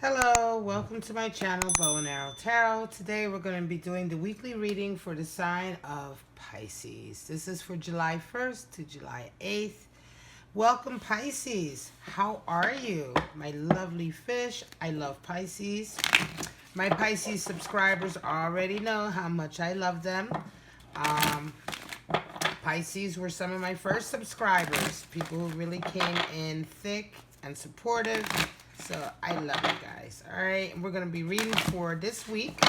Hello, welcome to my channel, Bow and Arrow Tarot. Today we're going to be doing the weekly reading for the sign of Pisces. This is for July 1st to July 8th. Welcome, Pisces. How are you? My lovely fish. I love Pisces. My Pisces subscribers already know how much I love them. Pisces were some of my first subscribers. People who really came in thick and supportive. So I love you guys. All right, and we're going to be reading for this week.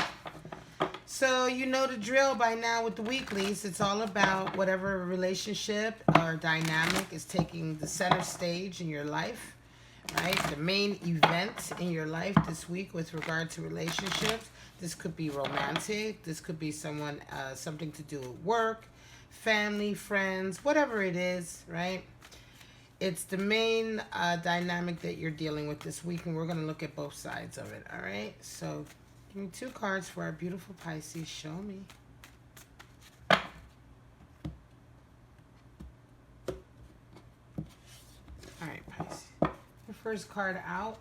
So you know the drill by now with the weeklies. It's all about whatever relationship or dynamic is taking the center stage in your life, right? The main event in your life this week with regard to relationships. This could be romantic. This could be someone, something to do with work, family, friends, whatever it is, right? It's the main dynamic that you're dealing with this week, and we're going to look at both sides of it, all right? So give me two cards for our beautiful Pisces. Show me. All right, Pisces. The first card out.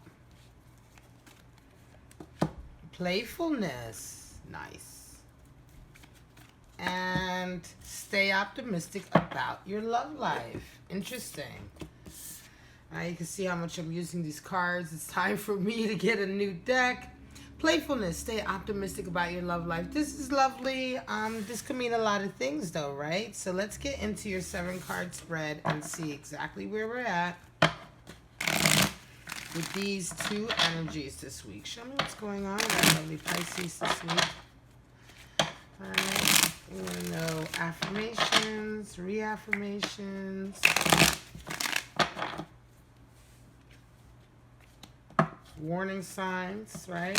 Playfulness. Nice. And stay optimistic about your love life. Interesting. You can see how much I'm using these cards. It's time for me to get a new deck. Playfulness. Stay optimistic about your love life. This is lovely. This could mean a lot of things though, right? So let's get into your 7-card spread and see exactly where we're at with these two energies this week. Show me what's going on with lovely Pisces this week. Alright, we want to know affirmations, reaffirmations, warning signs, right?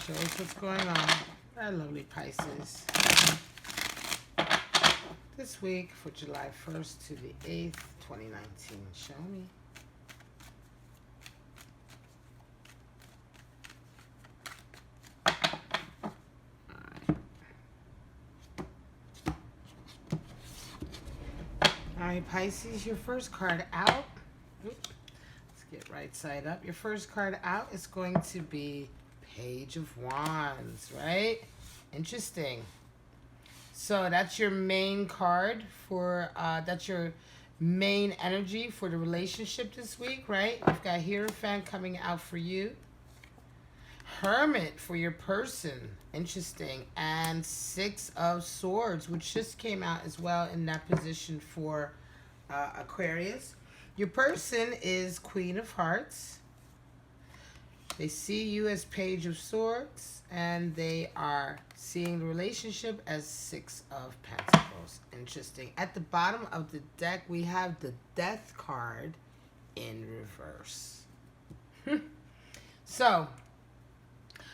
Show us what's going on. Our lovely Pisces. This week for July 1st to the 8th, 2019. Show me. Alright, Pisces, your first card out. Let's get right side up. Your first card out is going to be Page of Wands, right? Interesting. So that's your main card for, that's your main energy for the relationship this week, right? You've got Hierophant coming out for you. Hermit for your person. Interesting. And 6 of Swords, which just came out as well in that position for Aquarius. Your person is Queen of Hearts. They see you as Page of Swords, and they are seeing the relationship as 6 of Pentacles. Interesting. At the bottom of the deck, we have the Death card in reverse. So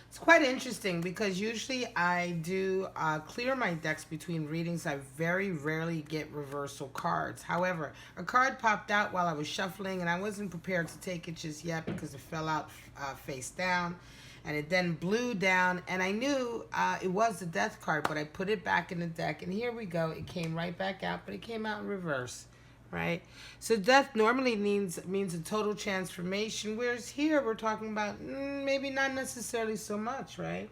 it's quite interesting because usually I do clear my decks between readings. I very rarely get reversal cards. However, a card popped out while I was shuffling, and I wasn't prepared to take it just yet because it fell out face down, and it then blew down, and I knew it was the Death card, but I put it back in the deck, and here we go. It came right back out, but it came out in reverse. Right? So death normally means a total transformation, whereas here we're talking about maybe not necessarily so much, right?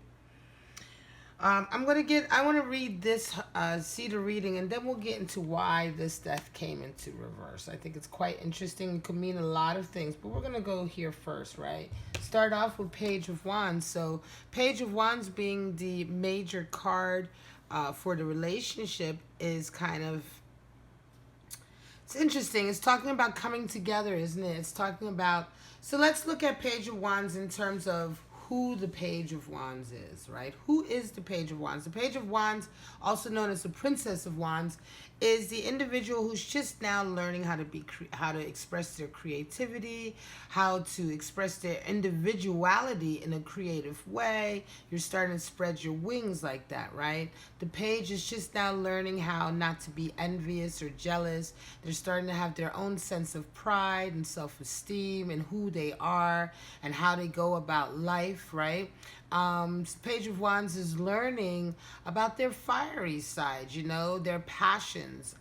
I want to read this, see the reading, and then we'll get into why this death came into reverse. I think it's quite interesting. It could mean a lot of things, but we're going to go here first, right? Start off with Page of Wands. So Page of Wands being the major card for the relationship is kind of, it's interesting. It's talking about coming together, isn't it? It's talking about... So let's look at Page of Wands in terms of who the Page of Wands is, right? Who is the Page of Wands? The Page of Wands, also known as the Princess of Wands, is the individual who's just now learning how to express their creativity, how to express their individuality in a creative way. You're starting to spread your wings like that, right? The page is just now learning how not to be envious or jealous. They're starting to have their own sense of pride and self-esteem and who they are and how they go about life. life, right? Page of Wands is learning about their fiery side, you know, their passions.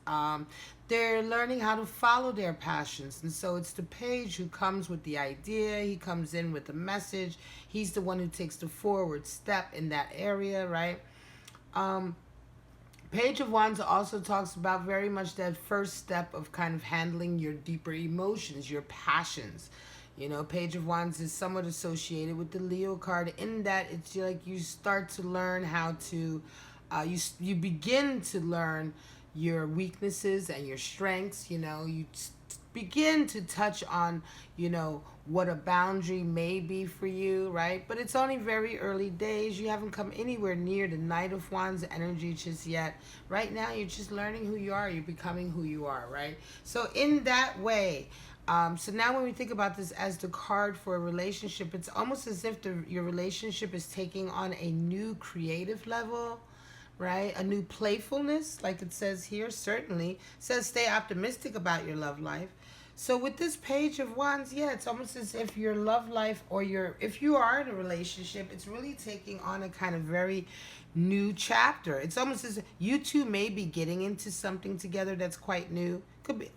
They're learning how to follow their passions. And so it's the page who comes with the idea. He comes in with the message. He's the one who takes the forward step in that area, right? Um, Page of Wands also talks about very much that first step of kind of handling your deeper emotions, your passions. You know, Page of Wands is somewhat associated with the Leo card in that it's like you start to learn how to, you begin to learn your weaknesses and your strengths. You know, begin to touch on, you know, what a boundary may be for you, right? But it's only very early days. You haven't come anywhere near the Knight of Wands energy just yet. Right now, you're just learning who you are. You're becoming who you are, right? So in that way, so now when we think about this as the card for a relationship, it's almost as if your relationship is taking on a new creative level, right? A new playfulness, like it says here, certainly. It says stay optimistic about your love life. So with this Page of Wands, yeah, it's almost as if your love life or if you are in a relationship, it's really taking on a kind of very new chapter. It's almost as if you two may be getting into something together that's quite new. Could be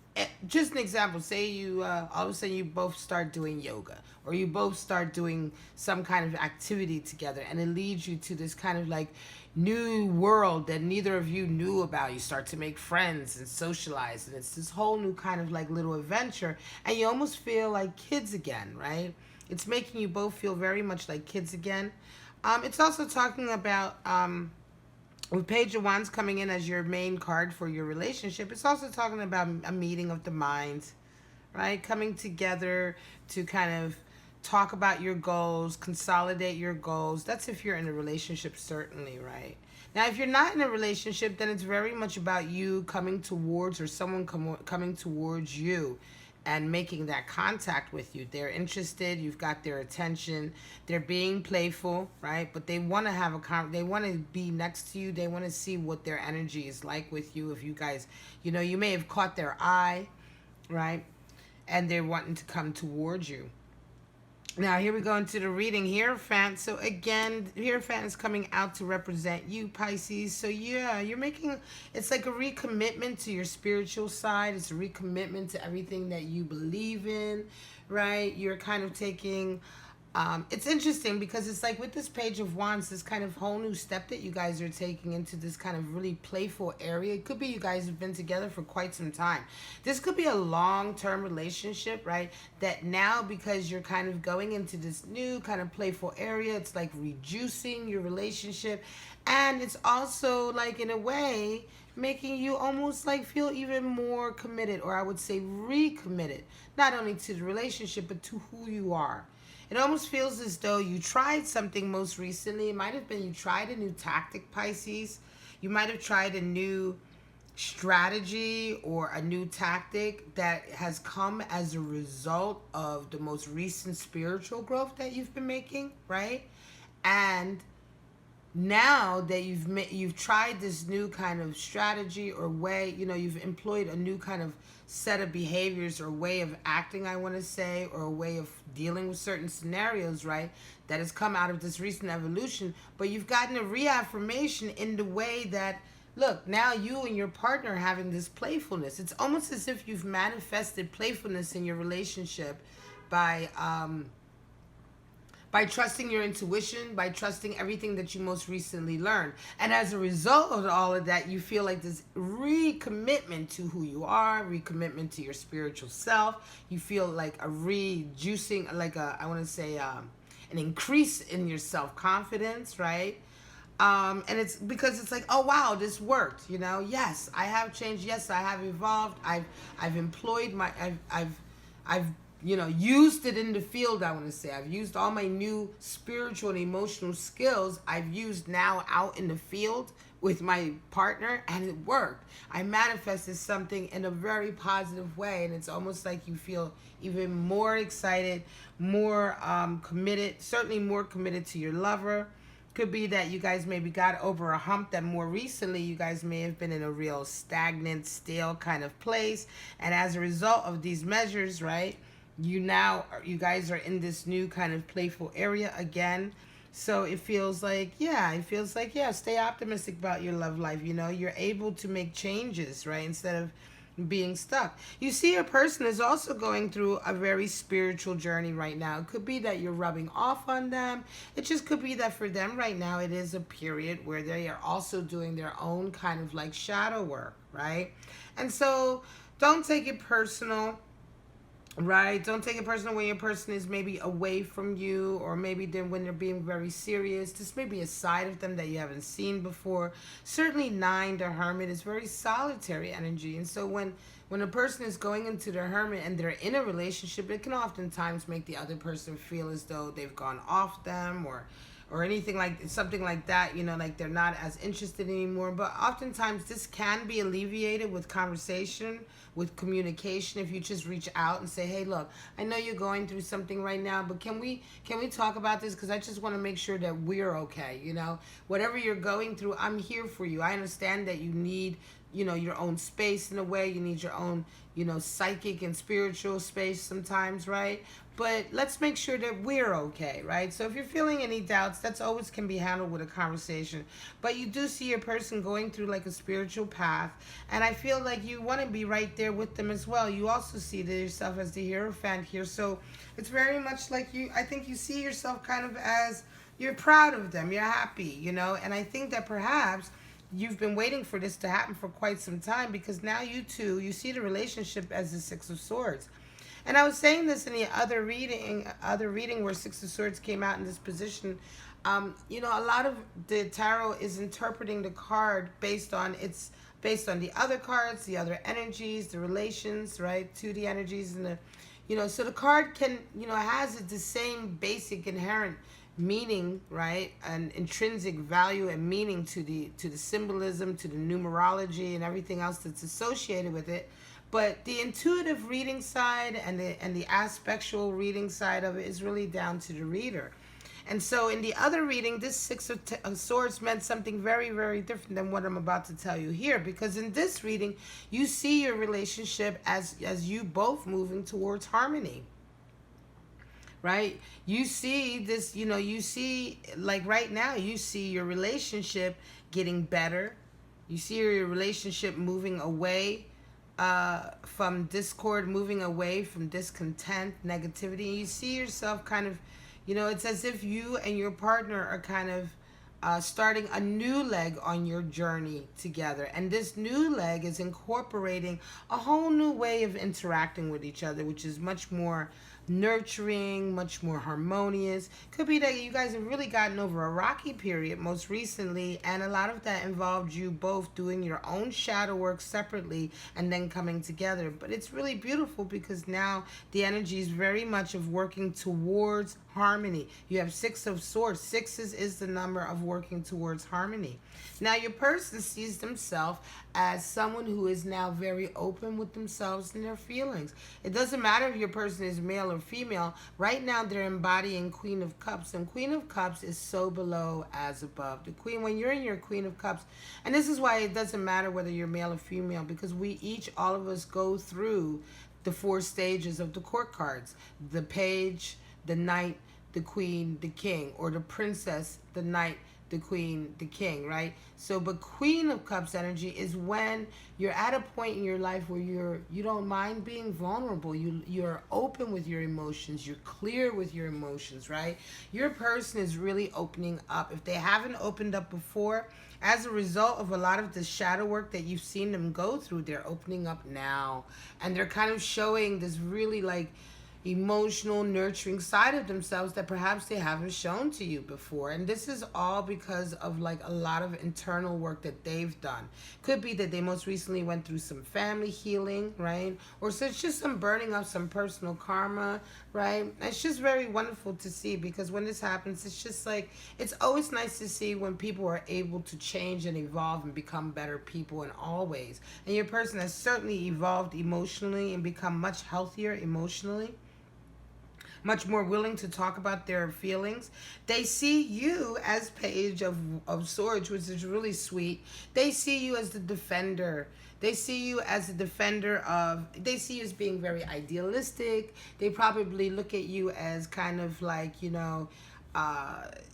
just an example. Say you all of a sudden you both start doing yoga, or you both start doing some kind of activity together, and it leads you to this kind of like new world that neither of you knew about. You start to make friends and socialize, and it's this whole new kind of like little adventure, and you almost feel like kids again, right? It's making you both feel very much like kids again. It's also talking about with Page of Wands coming in as your main card for your relationship, it's also talking about a meeting of the minds, right? Coming together to kind of talk about your goals, consolidate your goals. That's if you're in a relationship, certainly, right? Now, if you're not in a relationship, then it's very much about you coming towards, or someone coming towards you and making that contact with you. They're interested, you've got their attention, they're being playful, right? But they want to have they want to be next to you, they want to see what their energy is like with you. If you guys, you know, you may have caught their eye, right? And they're wanting to come towards you. Now, here we go into the reading. Hierophant. So, again, Hierophant is coming out to represent you, Pisces. So, yeah, you're making, it's like a recommitment to your spiritual side. It's a recommitment to everything that you believe in, right? You're kind of taking, it's interesting because it's like with this Page of Wands, this kind of whole new step that you guys are taking into this kind of really playful area. It could be you guys have been together for quite some time. This could be a long-term relationship, right? That now, because you're kind of going into this new kind of playful area, it's like rejuicing your relationship. And it's also like, in a way, making you almost like feel even more committed, or I would say recommitted, not only to the relationship, but to who you are. It almost feels as though you tried something most recently. It might have been you tried a new tactic, Pisces. You might have tried a new strategy or a new tactic that has come as a result of the most recent spiritual growth that you've been making, right? And now that you've tried this new kind of strategy or way, you know, you've employed a new kind of set of behaviors or way of acting, I want to say, or a way of dealing with certain scenarios, right, that has come out of this recent evolution. But you've gotten a reaffirmation in the way that, look, now you and your partner are having this playfulness. It's almost as if you've manifested playfulness in your relationship by trusting your intuition, by trusting everything that you most recently learned. And as a result of all of that, you feel like this recommitment to who you are, recommitment to your spiritual self. You feel like a rejuicing, like I want to say, an increase in your self-confidence, right? And it's because it's like, oh wow, this worked, you know. Yes, I have changed. Yes, I have evolved. I've employed I've you know, used it in the field, I want to say. I've used all my new spiritual and emotional skills I've used now out in the field with my partner, and it worked. I manifested something in a very positive way, and it's almost like you feel even more excited, more committed, certainly more committed to your lover. Could be that you guys maybe got over a hump that more recently you guys may have been in a real stagnant, stale kind of place, and as a result of these measures, right, you guys are in this new kind of playful area again. So it feels like, yeah, stay optimistic about your love life. You're able to make changes, right, instead of being stuck. You see, a person is also going through a very spiritual journey right now. It could be that you're rubbing off on them. It just could be that for them right now, it is a period where they are also doing their own kind of like shadow work, right? And so don't take it personal. Right. Don't take it personal when your person is maybe away from you, or maybe then when they're being very serious. This may be a side of them that you haven't seen before. Certainly, nine, the hermit, is very solitary energy. And so when a person is going into the hermit and they're in a relationship, it can oftentimes make the other person feel as though they've gone off them, or anything like something like that, like they're not as interested anymore. But oftentimes this can be alleviated with conversation, with communication. If you just reach out and say, hey, look, I know you're going through something right now, but can we talk about this, because I just want to make sure that we're okay. Whatever you're going through, I'm here for you. I understand that you need your own space. In a way, you need your own psychic and spiritual space sometimes, right? But let's make sure that we're okay, right? So if you're feeling any doubts, that's always can be handled with a conversation. But you do see your person going through like a spiritual path, and I feel like you want to be right there with them as well. You also see yourself as the Hierophant here, so it's very much like I think you see yourself kind of as you're proud of them, you're happy, and I think that perhaps you've been waiting for this to happen for quite some time, because now you see the relationship as the Six of Swords. And I was saying this in the other reading where Six of Swords came out in this position. A lot of the tarot is interpreting the card based on the other cards, the other energies, the relations, right, to the energies, and so the card can, has the same basic inherent meaning, right, and intrinsic value and meaning to the symbolism, to the numerology and everything else that's associated with it. But the intuitive reading side and the aspectual reading side of it is really down to the reader. And so in the other reading, this Six of Swords meant something very, very different than what I'm about to tell you here. Because in this reading, you see your relationship as you both moving towards harmony. Right? You see this, you see, like right now, you see your relationship getting better. You see your relationship moving away from discord, moving away from discontent, negativity. You see yourself kind of, it's as if you and your partner are kind of starting a new leg on your journey together. And this new leg is incorporating a whole new way of interacting with each other, which is much more nurturing, much more harmonious. Could be that you guys have really gotten over a rocky period most recently, and a lot of that involved you both doing your own shadow work separately and then coming together. But it's really beautiful because now the energy is very much of working towards harmony. You have Six of Swords. Sixes is the number of working towards harmony. Now your person sees themselves as someone who is now very open with themselves and their feelings. It doesn't matter if your person is male or female. Right now they're embodying Queen of Cups, and Queen of Cups is so below as above. The Queen, when you're in your Queen of Cups, and this is why it doesn't matter whether you're male or female, because all of us go through the 4 stages of the court cards: the Page, the Knight, the Queen, the King, or the Princess, the Knight, the Queen, the King, right? So, but Queen of Cups energy is when you're at a point in your life where you don't mind being vulnerable. You're open with your emotions. You're clear with your emotions, right? Your person is really opening up. If they haven't opened up before, as a result of a lot of the shadow work that you've seen them go through, they're opening up now, and they're kind of showing this really like emotional, nurturing side of themselves that perhaps they haven't shown to you before. And this is all because of like a lot of internal work that they've done. Could be that they most recently went through some family healing, right? Or so it's just some burning of some personal karma, right? It's just very wonderful to see, because when this happens, it's just like, it's always nice to see when people are able to change and evolve and become better people in all ways. And your person has certainly evolved emotionally and become much healthier emotionally. much more willing to talk about their feelings. They see you as Page of Swords, which is really sweet. They see you as the defender. They see you as a defender of, they see you as being very idealistic. They probably look at you as kind of like,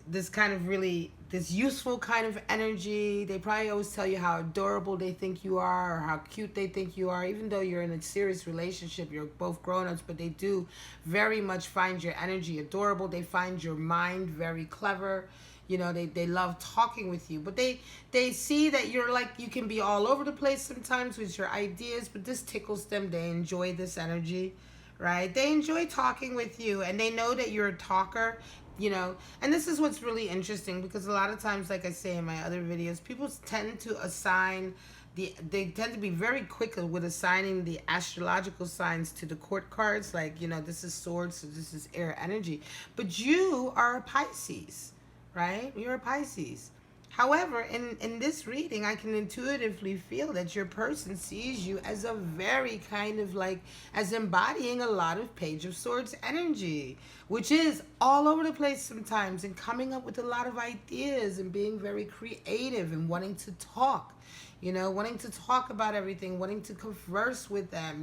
this kind of really, this useful kind of energy. They probably always tell you how adorable they think you are or how cute they think you are. Even though you're in a serious relationship, you're both grown-ups, but they do very much find your energy adorable. They find your mind very clever. They love talking with you, but they see that you're like, you can be all over the place sometimes with your ideas, but this tickles them. They enjoy this energy, right? They enjoy talking with you, and they know that you're a talker, and this is what's really interesting, because a lot of times, like I say in my other videos, people tend to assign they tend to be very quick with assigning the astrological signs to the court cards, like, this is swords, so this is air energy, but you are a Pisces, right? You're a Pisces. However, in this reading, I can intuitively feel that your person sees you as a very kind of like, as embodying a lot of Page of Swords energy, which is all over the place sometimes, and coming up with a lot of ideas and being very creative and wanting to talk. Wanting to talk about everything, wanting to converse with them.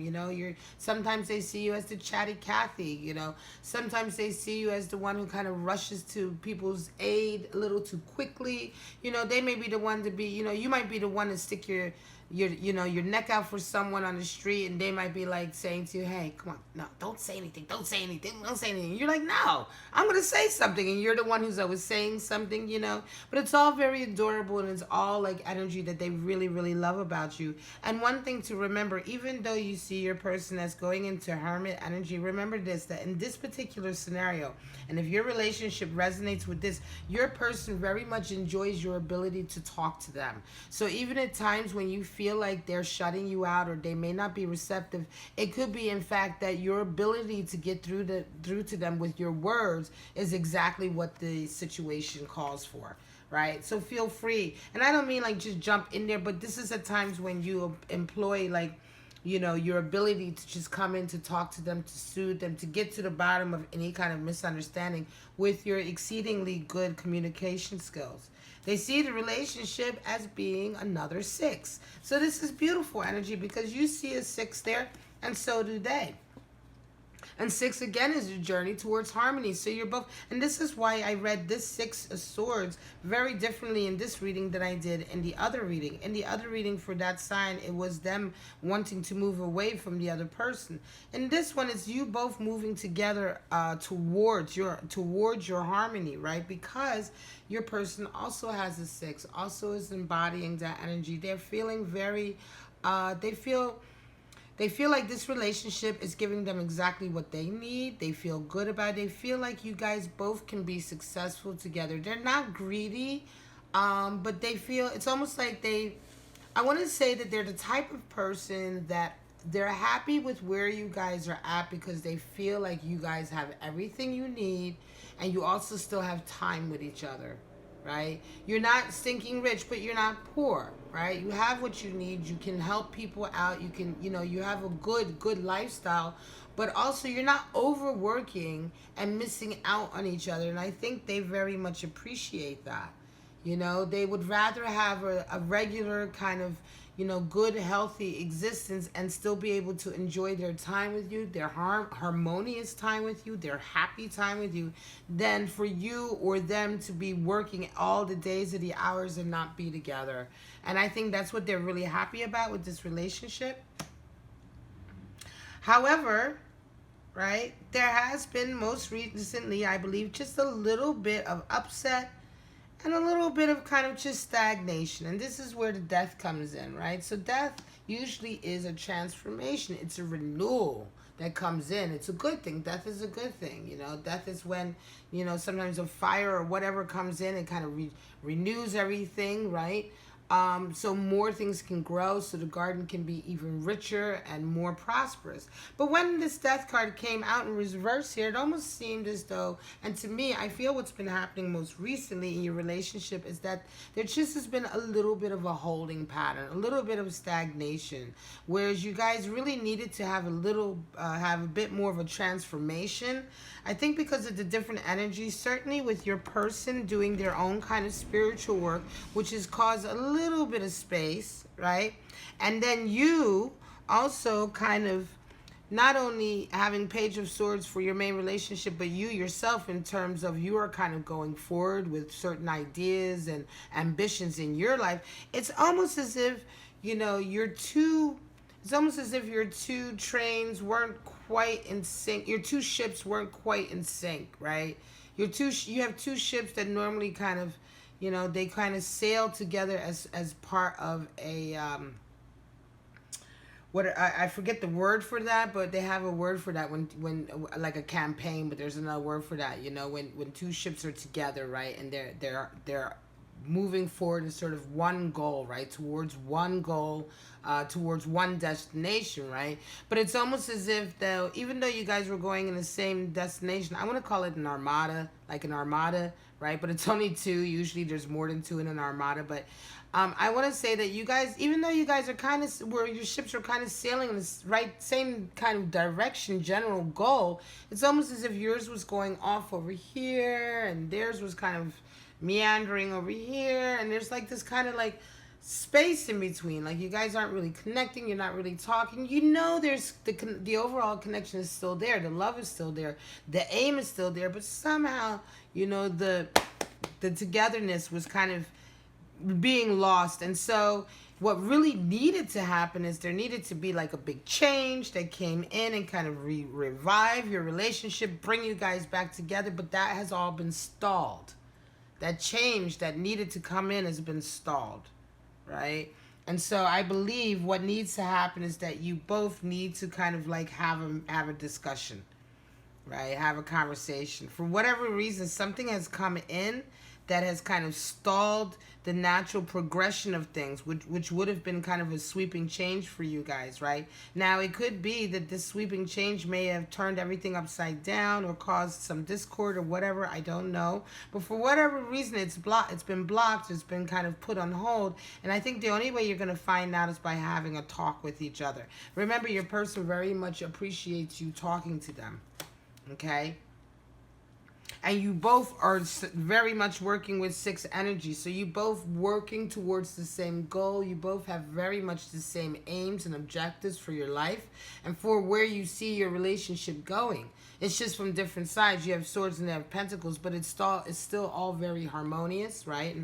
Sometimes they see you as the chatty Cathy. Sometimes they see you as the one who kind of rushes to people's aid a little too quickly. They may be the one to be, you might be the one to stick your neck out for someone on the street, and they might be like saying to you, hey, come on, no, don't say anything, don't say anything. You're like, no, I'm going to say something, and you're the one who's always saying something, but it's all very adorable, and it's all like energy that they really, really love about you. And one thing to remember, even though you see your person as going into hermit energy, remember this, that in this particular scenario, and if your relationship resonates with this, your person very much enjoys your ability to talk to them. So even at times when you feel like they're shutting you out or they may not be receptive, it could be in fact that your ability to get through to them with your words is exactly what the situation calls for, right? So feel free, and I don't mean like just jump in there, but this is at times when you employ like, your ability to just come in to talk to them, to soothe them, to get to the bottom of any kind of misunderstanding with your exceedingly good communication skills. They see the relationship as being another 6. So this is beautiful energy, because you see a 6 there, and so do they. And 6 again is a journey towards harmony. So you're both, and this is why I read this 6 of Swords very differently in this reading than I did in the other reading. In the other reading for that sign, it was them wanting to move away from the other person. In this one, it's you both moving together towards your harmony, right? Because your person also has a 6, also is embodying that energy. They're feeling very, they feel like this relationship is giving them exactly what they need. They feel good about it. They feel like you guys both can be successful together. They're not greedy, but they feel, it's almost like I want to say that they're the type of person that they're happy with where you guys are at, because they feel like you guys have everything you need, and you also still have time with each other, right? You're not stinking rich, but you're not poor, right? You have what you need. You can help people out. You can, you have a good lifestyle, but also you're not overworking and missing out on each other. And I think they very much appreciate that. They would rather have a regular kind of, good, healthy existence and still be able to enjoy their time with you, their harmonious time with you, their happy time with you, than for you or them to be working all the days of the hours and not be together. And I think that's what they're really happy about with this relationship. However, right, there has been most recently, I believe, just a little bit of upset and a little bit of kind of just stagnation. And this is where the death comes in, right? So death usually is a transformation. It's a renewal that comes in. It's a good thing. Death is a good thing. Death is when, sometimes a fire or whatever comes in and kind of renews everything, right? so more things can grow, so the garden can be even richer and more prosperous. But when this death card came out in reverse here, it almost seemed as though, and to me, I feel what's been happening most recently in your relationship is that there just has been a little bit of a holding pattern, a little bit of stagnation, whereas you guys really needed to have have a bit more of a transformation. I think because of the different energies, certainly with your person doing their own kind of spiritual work, which has caused a little bit of space, right? And then you also kind of not only having Page of Swords for your main relationship, but you yourself in terms of you are kind of going forward with certain ideas and ambitions in your life. It's almost as if, you know, it's almost as if your two trains weren't quite in sync. Your two ships weren't quite in sync, right? You have two ships that normally kind of, you know, they kind of sail together as part of a I forget the word for that, but they have a word for that when like a campaign, but there's another word for that, you know, when two ships are together, right? And they're moving forward in sort of one goal, right? Towards one goal, towards one destination, right? But it's almost as if, though, even though you guys were going in the same destination, I want to call it an armada, like an armada, right? But it's only two. Usually there's more than two in an armada. But I want to say that you guys, even though you guys are kind of, where your ships are kind of sailing in the same kind of direction, general goal, it's almost as if yours was going off over here and theirs was kind of meandering over here, and there's like this kind of like space in between. Like you guys aren't really connecting, you're not really talking. You know, there's the overall connection is still there, the love is still there, the aim is still there, but somehow, you know, the togetherness was kind of being lost. And so what really needed to happen is there needed to be like a big change that came in and kind of revive your relationship, bring you guys back together, but that has all been stalled. That change that needed to come in has been stalled, right? And so I believe what needs to happen is that you both need to kind of like have a discussion, right? Have a conversation. For whatever reason, something has come in that has kind of stalled the natural progression of things, which would have been kind of a sweeping change for you guys, right? Now, it could be that this sweeping change may have turned everything upside down or caused some discord or whatever, I don't know. But for whatever reason, it's been blocked, it's been kind of put on hold, and I think the only way you're going to find out is by having a talk with each other. Remember, your person very much appreciates you talking to them, okay? And you both are very much working with 6 energy. So you both working towards the same goal. You both have very much the same aims and objectives for your life and for where you see your relationship going. It's just from different sides. You have swords and they have pentacles, but it's still all very harmonious, right?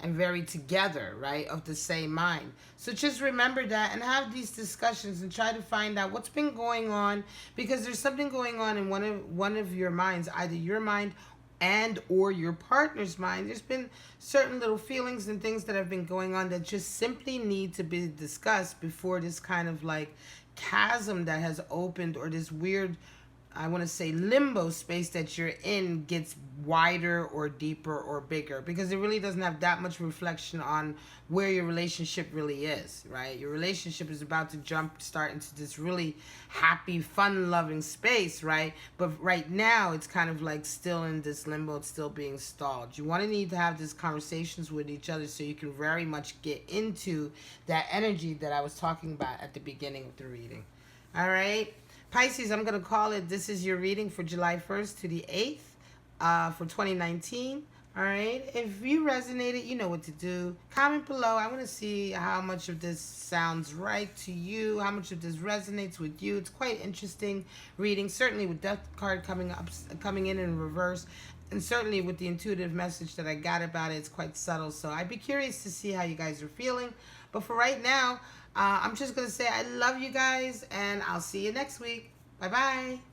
And very together, right? Of the same mind. So just remember that and have these discussions and try to find out what's been going on, because there's something going on in one of your minds, either your mind and or your partner's mind. There's been certain little feelings and things that have been going on that just simply need to be discussed before this kind of like chasm that has opened, or this weird, I want to say, limbo space that you're in gets wider or deeper or bigger, because it really doesn't have that much reflection on where your relationship really is, right? Your relationship is about to start into this really happy, fun-loving space, right? But right now, it's kind of like still in this limbo. It's still being stalled. You want to need to have these conversations with each other so you can very much get into that energy that I was talking about at the beginning of the reading. All right? Pisces, I'm going to call it, this is your reading for July 1st to the 8th for 2019. All right. If you resonated, you know what to do. Comment below. I want to see how much of this sounds right to you, how much of this resonates with you. It's quite interesting reading, certainly with Death card coming in reverse, and certainly with the intuitive message that I got about it. It's quite subtle. So I'd be curious to see how you guys are feeling. But for right now, I'm just going to say I love you guys, and I'll see you next week. Bye-bye.